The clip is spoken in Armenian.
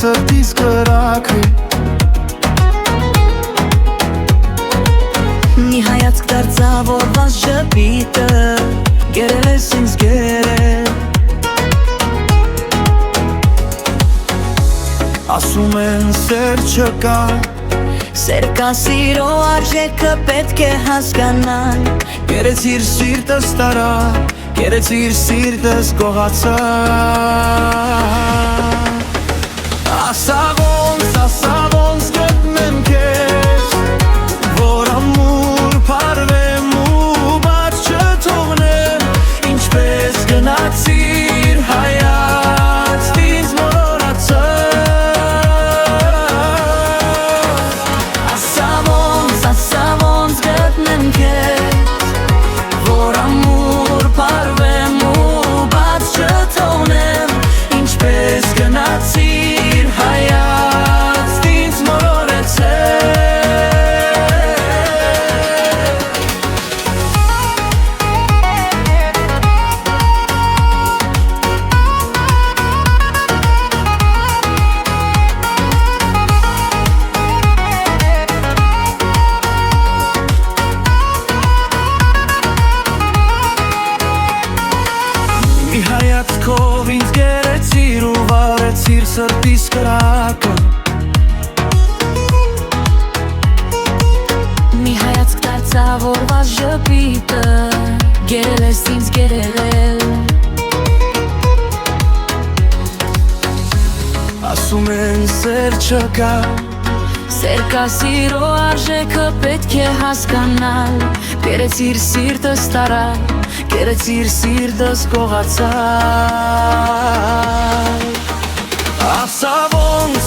սրտիս կրակը Մի հայացք դարձավորված ժպիտը Գերել ես ինձ գերել Ասում են սեր չկա Սեր կա սիրո արժեքը պետք է հասկանալ Գերեցիր սիրտս տարա Գերեցիր սիրտս գողացա Ասա ոնց գտնեմ քեզ Որ ամուր պարվեմ ու բաց չթողնեմ Ինչպես գնացիր հայաց ինձ մոլորացա Ասա ոնց գտնեմ քեզ Որ ամուր պարվեմ ու բաց չթողնեմ Ինչպես գնացիր հայաց ինձ մոլորեցել Մի հայացքով ինձ գերեցիր ու վարեցիր սրտիս կրակը Մի հայացք դարձավորված ժպիտը Գերել ես ինձ գերել Ասում են սեր չկա Սեր կա սիրո արժեքը պետք է հասկանալ Գերեցիր սիրտս տարա Գերեցիր սիրտս գողացալ Ասա ոնց